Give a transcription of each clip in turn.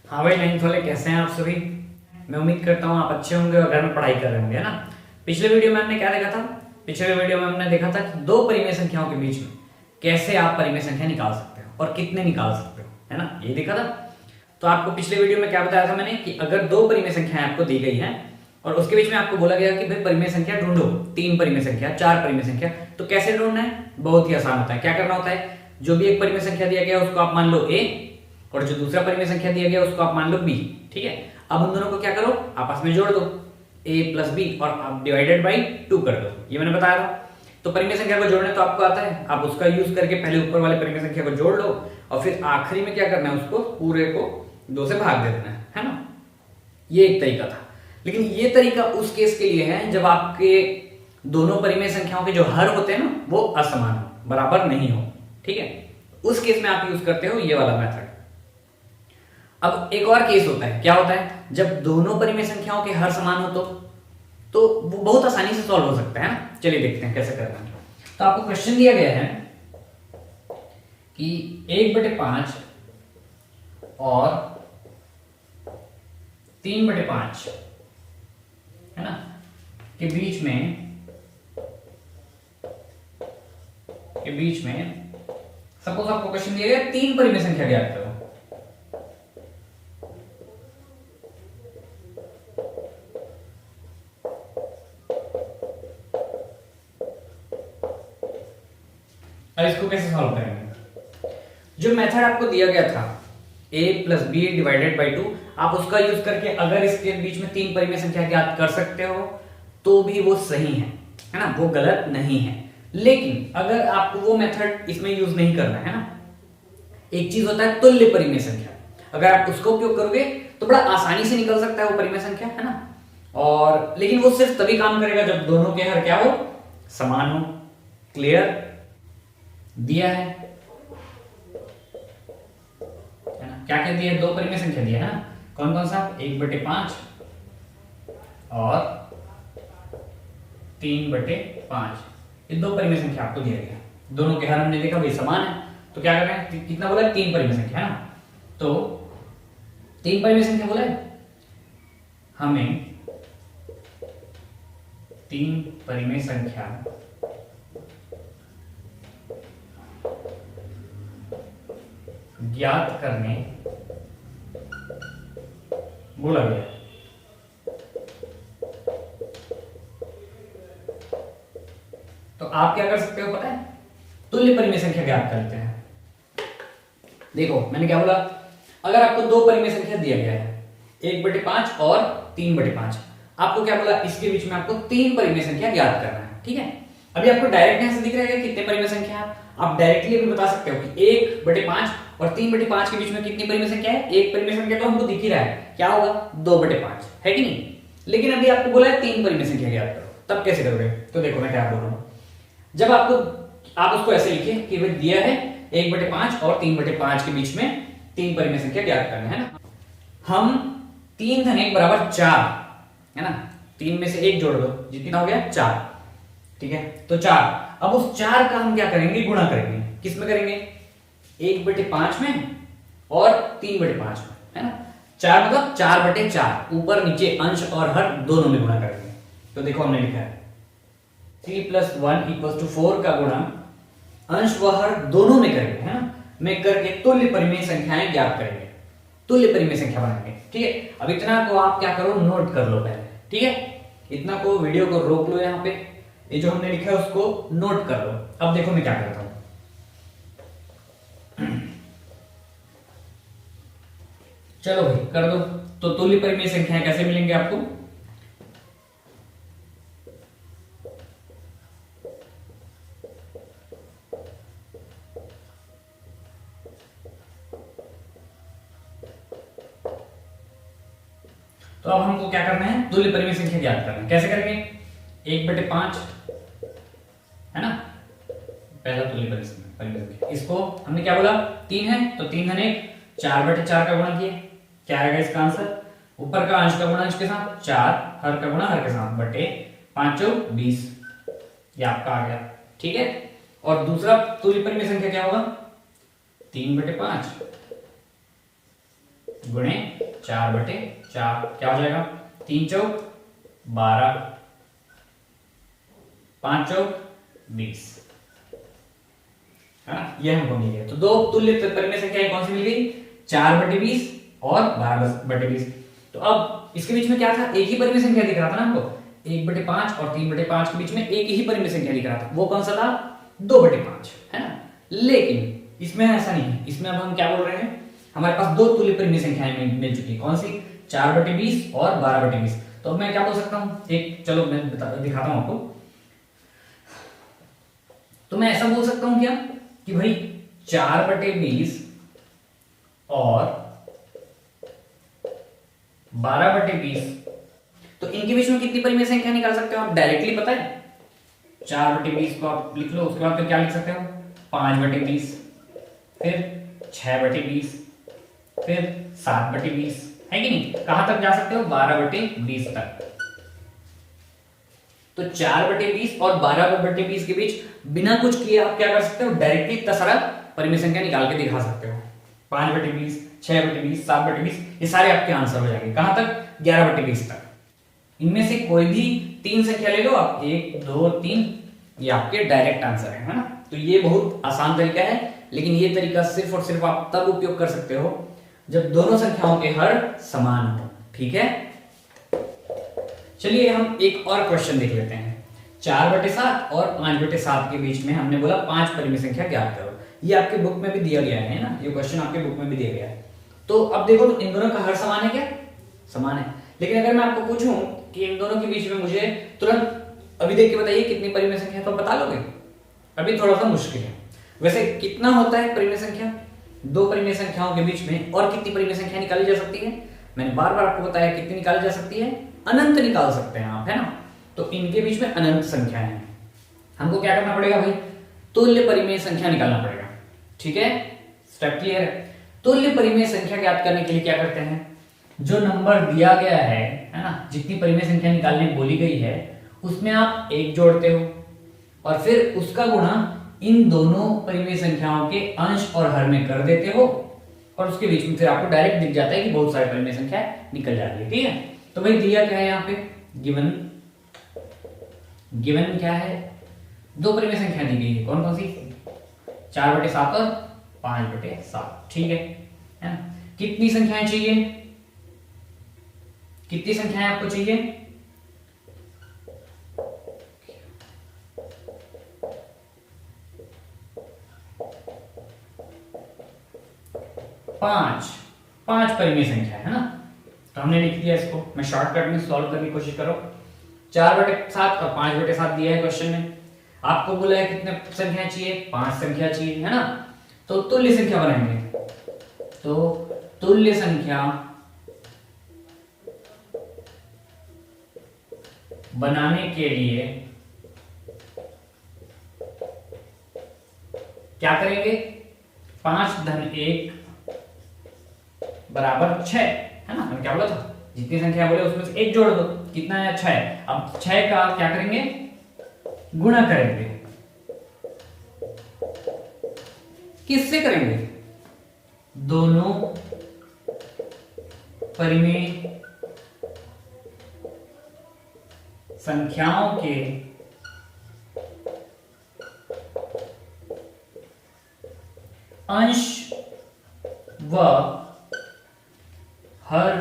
हाँ भाई, 9th वाले कैसे हैं आप सभी। मैं उम्मीद करता हूँ आप अच्छे होंगे और घर में पढ़ाई कर रहे होंगे, है ना। पिछले वीडियो में हमने क्या देखा था। पिछले वीडियो में हमने देखा था कि दो परिमेय संख्याओं के बीच में कैसे आप परिमेय संख्या निकाल सकते हो और कितने निकाल सकते हो, है ना, ये देखा था। तो आपको पिछले वीडियो में क्या बताया था मैंने कि अगर दो परिमेय संख्याएं आपको दी गई हैं और उसके बीच में आपको बोला गया कि भाई परिमेय संख्या ढूंढो, 3 परिमेय संख्या, 4 परिमेय संख्या, तो कैसे ढूंढना है। बहुत ही आसान होता है। क्या करना होता है, जो भी एक परिमेय संख्या दिया गया उसको आप मान लो a और जो दूसरा परिमेय संख्या दिया गया उसको आप मान लो b। ठीक है, अब उन दोनों को क्या करो, आपस में जोड़ दो, a प्लस बी और आप डिवाइडेड बाई 2 कर दो। ये मैंने बताया था। तो परिमेय संख्या को जोड़ने तो आपको आता है, आप उसका यूज करके पहले ऊपर वाले परिमेय संख्या को जोड़ लो और फिर आखिरी में क्या करना है, उसको पूरे को 2 से भाग दे देना है ना। ये एक तरीका था। लेकिन ये तरीका उस केस के लिए है जब आपके दोनों परिमेय संख्याओं के जो हर होते हैं ना वो असमान हो, बराबर नहीं हो। ठीक है, उस केस में आप यूज करते हो ये वाला मेथड। अब एक और केस होता है, क्या होता है, जब दोनों परिमेय संख्याओं के हर समान हो तो वो बहुत आसानी से सॉल्व हो सकता है ना। चलिए देखते हैं कैसे करना है। तो आपको क्वेश्चन दिया गया है कि 1/5 और 3/5 है ना के बीच में सपोज आपको क्वेश्चन दिया गया 3 परिमेय संख्या ज्ञात करो। अब इसको कैसे सॉल्व करेंगे। जो मेथड आपको दिया गया था a plus B divided by 2, आप उसका यूज करके अगर इसके बीच में 3 परिमेय संख्या ज्ञात कर सकते हो तो भी वो सही है ना, वो गलत नहीं है। लेकिन अगर आपको वो मेथड इसमें यूज नहीं करना है ना, एक चीज होता है तुल्य परिमेय संख्या, अगर आप उसका उपयोग करोगे तो बड़ा आसानी से निकल सकता है वो परिमेय संख्या, है ना। और लेकिन वो सिर्फ तभी काम करेगा जब दोनों के हर क्या हो, समान हो। क्लियर, दिया है ना, क्या क्या दिया है, दो परिमेय संख्या दिया है ना। कौन कौन सा, 1/5 और 3/5, ये दो परिमेय संख्या आपको दिया गया। दोनों के हर हमने देखा भाई समान है, तो क्या कर रहे हैं, कितना बोला है, 3 परिमेय संख्या, है ना। तो 3 परिमेय संख्या बोला है, हमें 3 परिमेय संख्या ज्ञात करने बोला गया। तो आप क्या कर सकते हो पता है, तुल्य परिमेय संख्या ज्ञात करते हैं। देखो मैंने क्या बोला, अगर आपको दो परिमेय संख्या दिया गया है 1/5 और 3/5, आपको क्या बोला, इसके बीच में आपको 3 परिमेय संख्या ज्ञात करना है। ठीक है, अभी आपको डायरेक्ट यहां से दिख रहा है कितने परिमेय संख्या है, आप डायरेक्टली भी बता सकते हो कि 1/5 और 3/5 के बीच में कितनी परिमेय संख्या है। एक परिमेय संख्या तो हमको दिख ही रहा है, क्या होगा, 2/5, है कि नहीं। लेकिन अभी आपको बोला है 3 परिमेय संख्या ज्ञात करो, तब कैसे करोगे। तो देखो मैं क्या बोल रहा हूं, जब आप उसको ऐसे लिखिए कि भाई दिया है 1/5 और 3/5 के बीच में 3 परिमेय संख्या ज्ञात करना है ना। हम 3 धन 1 बराबर 4, है ना, 3 में से 1 जोड़ दो, जितना हो गया 4। ठीक है, तो 4, अब उस 4 का हम क्या करेंगे, गुणा करेंगे। किस में करेंगे, 1/5 में और 3/5 में, है ना। 4 मतलब 4/4, ऊपर नीचे अंश और हर दोनों में गुणा करेंगे। तो देखो हमने लिखा है 3 + 1 = 4 का गुणा अंश व हर दोनों में करेंगे, है ना, में करके तुल्य परिमेय संख्याएं ज्ञात करेंगे, तुल्य परिमेय संख्या बनाएंगे। ठीक है, अब इतना को आप क्या करो, नोट कर लो पहले। ठीक है, इतना को वीडियो को रोक लो, यहाँ पे ये जो हमने लिखा है उसको नोट कर लो। अब देखो मैं क्या करता हूं, चलो भाई कर दो। तो तुल्य परिमेय संख्याएं कैसे मिलेंगे आपको, तो अब हमको क्या करना है, तुल्य परिमेय संख्या ज्ञात करना है। कैसे करेंगे, 1/5, है ना, पहला तुल्य परिमेय संख्या, इसको हमने क्या बोला, 3 है तो 3 धन 1, 4/4 का गुणा किए, क्या आएगा इसका आंसर, ऊपर का अंश का गुणा अंश के साथ, 4 हर का गुणा हर के साथ, बटे 5 × 20, ये आपका आ गया। ठीक है, और दूसरा तुल्य परिमेय संख्या क्या होगा, 3/5 गुणे 4/4, क्या हो जाएगा? 3 चौक 12, 5 चौक 20, है ना? ये हमको मिल गया। तो दो तुल्य परिमेय संख्याएं कौन सी मिल गई? 4/20 और 12/20। तो अब इसके बीच में क्या था? एक ही परिमेय संख्या दिख रहा था ना हमको, 1/5 और 3/5 के बीच में एक ही परिमेय संख्या दिख रहा था, वो कौन सा था? 2/5, है ना? लेकिन इसमें ऐसा नहीं है, इसमें अब हम क्या बोल रहे हैं, हमारे पास दो तुल्य परिमेय संख्याएं मिल चुकी है। कौन सी? 4/20 और 12/20। तो अब मैं क्या बोल सकता हूं, एक चलो मैं दिखाता हूं आपको। तो मैं ऐसा बोल सकता हूं क्या कि भाई 4/20 और 12/20, तो इनके बीच में कितनी परिमेय संख्या निकाल सकते हो आप डायरेक्टली? पता है, 4/20 को आप लिख लो, उसके बाद फिर क्या लिख सकते हो? 5/20, फिर 6/20, फिर 7/20, है कि नहीं? कहां तक जा सकते हो? 12/20 तक। तो 4/20 और 12/20 के बीच बिना कुछ किए आप क्या कर सकते हो? डायरेक्टली इतना सारा परिमेय संख्या निकाल के दिखा सकते हो। 5/20, 6/20, 7/20, ये सारे आपके आंसर हो जाएंगे। कहां तक? 11/20 तक। इनमें से कोई भी 3 संख्या ले लो आप, 1 2 3, ये आपके डायरेक्ट आंसर है ना? तो ये बहुत आसान तरीका है, लेकिन ये तरीका सिर्फ और सिर्फ आप तब उपयोग कर सकते हो जब दोनों संख्याओं के हर समान हो। ठीक है, चलिए हम एक और क्वेश्चन देख लेते हैं। 4/7 और 5/7 के बीच में हमने बोला 5 परिमेय संख्या ज्ञात करो। ये आपके बुक में भी दिया गया है ना, ये क्वेश्चन आपके बुक में भी दिया गया है। तो अब देखो, तो इन दोनों का हर समान है क्या? समान है। लेकिन अगर मैं आपको पूछूं कि इन दोनों के बीच में मुझे तुरंत अभी देख के बताइए कितनी परिमेय संख्या, तो बता लोगे? अभी थोड़ा सा मुश्किल है। वैसे कितना होता है परिमेय संख्या? दो परिमेय संख्याओं के बीच में और कितनी परिमेय संख्या निकाली जा सकती है? मैंने बार बार आपको बताया कितनी निकाली जा सकती है? अनंत निकाल सकते हैं आप, है ना? तो इनके बीच में अनंत संख्या है। हमको क्या करना पड़ेगा भाई? तुल्य परिमेय संख्या निकालना पड़ेगा। ठीक है, स्टेप क्लियर है? तुल्य परिमेय संख्या ज्ञात करने के लिए क्या करते हैं? जो नंबर दिया गया है ना, जितनी परिमेय संख्या निकालने बोली गई है उसमें आप 1 जोड़ते हो और फिर उसका गुणा इन दोनों परिमेय संख्याओं के अंश और हर में कर देते हो, और उसके बीच में फिर आपको डायरेक्ट दिख जाता है कि बहुत सारी परिमेय संख्या निकल जाती है। ठीक है, तो भाई दिया क्या है यहाँ पे? गिवन क्या है? दो परिमेय संख्या दी गई है। कौन कौन सी? 4/7 और 5/7। ठीक है ना? कितनी संख्याएं चाहिए? कितनी संख्याएं आपको चाहिए? 5 परिमेय संख्या है ना? तो हमने लिख दिया इसको। मैं शॉर्टकट में सॉल्व करने की कोशिश करो। 4/7 और 5/7 दिया है क्वेश्चन में। आपको बोला है कितने संख्या चाहिए? 5 संख्या चाहिए, है ना? तो तुल्य संख्या बनाएंगे। तो तुल्य संख्या बनाने के लिए क्या करेंगे? 5 धन 1 बराबर 6, है ना? मैंने क्या बोला था? जितनी संख्या बोले उसमें से 1 जोड़ दो। कितना है? 6। अब 6 का क्या करेंगे? गुणा करेंगे। किससे करेंगे? दोनों परिमेय संख्याओं के अंश व हर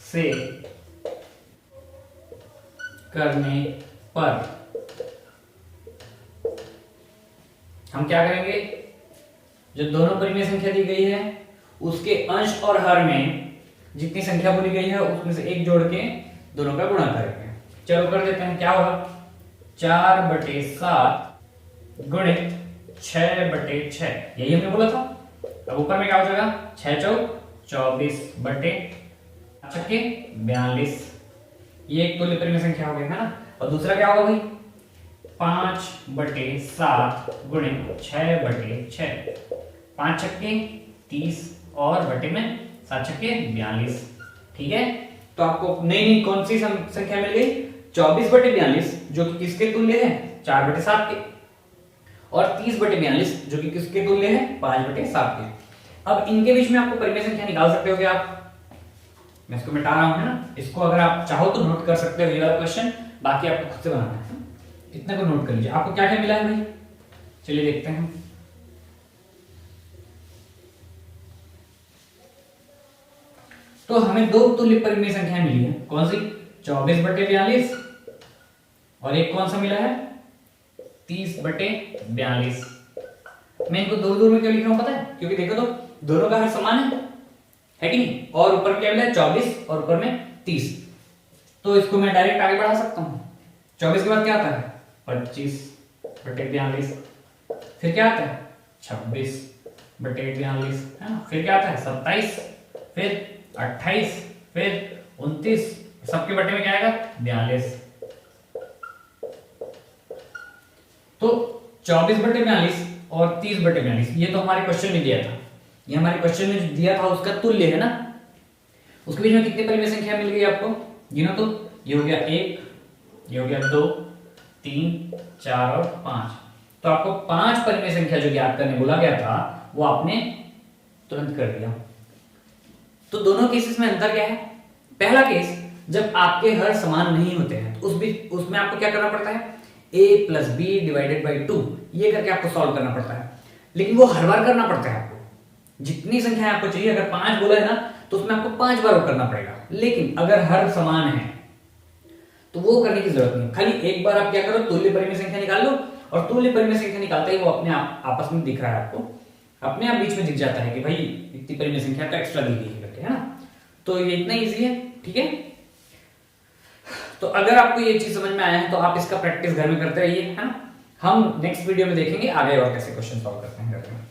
से करने पर हम क्या करेंगे? जो दोनों परिमेय संख्या दी गई है उसके अंश और हर में जितनी संख्या बोली गई है उसमें से 1 जोड़ के दोनों का गुणा करेंगे। चलो कर देते हैं। क्या होगा? 4/7 गुणित 6/6, यही हमने बोला था। अब ऊपर में क्या हो जाएगा? 6 चौक 24 बटे 42, ये एक तुल्य परिमेय संख्या हो गई, है ना? और दूसरा क्या होगा भाई? 5/7 गुणित 6/6, 5 छक्के 30 और बटे में 7 छक्के 42। ठीक है, तो आपको नई कौन सी संख्या मिल गई? 24/42, जो कि किसके तुल्य है? 4/7 के, और 30/42 जो कि किसके तुल्य है? 5/7 के। अब इनके बीच में आपको परिमेय संख्या निकाल सकते हो क्या आप? मैं इसको मिटा रहा हूं, है ना। इसको अगर आप चाहो तो नोट कर सकते हो ये वाला क्वेश्चन, बाकी आपको खुद से बनाना है। इतना को नोट कर लीजिए। आपको क्या क्या मिला है भाई, चलिए देखते हैं। तो हमें दो तुल्य परिमेय संख्या मिली है, कौन सी? 24/42 और एक कौन सा मिला है? 30/42। मैं इनको दूर दूर में क्यों लिख रहा हूं पता है? क्योंकि देखो तो दोनों का हर समान है कि नहीं? और ऊपर क्या मिला है? 24 और ऊपर में 30। तो इसको मैं डायरेक्ट आगे बढ़ा सकता हूं। 24 के बाद क्या आता है? 25/42। फिर क्या आता है? 26/42, है ना। फिर क्या आता है? 27, फिर 28, फिर 29, सबके बटे में क्या आएगा? 42। तो 24/42 और 30/42 ये तो हमारे क्वेश्चन में दिया था। ये हमारे क्वेश्चन में जो दिया था उसका तुल्य है ना। उसके बीच में कितनी परिमेय संख्या मिल गई आपको? गिनो तो। ये हो गया 1, ये हो गया 2, 3, 4 और 5। तो आपको 5 परिमेय संख्या जो ज्ञात करने बोला गया था वो आपने तुरंत कर दिया। तो दोनों केसेस में अंतर क्या है? पहला केस, जब आपके हर समान नहीं होते हैं तो उसमें आपको क्या करना पड़ता है? a + b/2 ये करके आपको सॉल्व करना पड़ता है। लेकिन वो हर बार करना पड़ता है आपको। जितनी संख्या आपको चाहिए, अगर 5 बोला है ना तो उसमें आपको 5 बार वो करना पड़ेगा। लेकिन अगर हर समान है तो वो करने की जरूरत नहीं। खाली एक बार आप क्या करो, तुल्य परिमेय संख्या निकाल लो, और तुल्य परिमेय संख्या निकालते ही वो अपने आप आपस में दिख रहा है आपको, अपने आप बीच में दिख जाता है कि भाई इतनी परिमेय संख्या तो एक्स्ट्रा दी गई है करके, है ना। तो ये इतना इजी है, ठीक है। तो अगर आपको ये चीज समझ में आया है तो आप इसका प्रैक्टिस घर में करते रहिए, है ना। हम नेक्स्ट वीडियो में देखेंगे आगे और कैसे क्वेश्चन सॉल्व करते हैं घर में।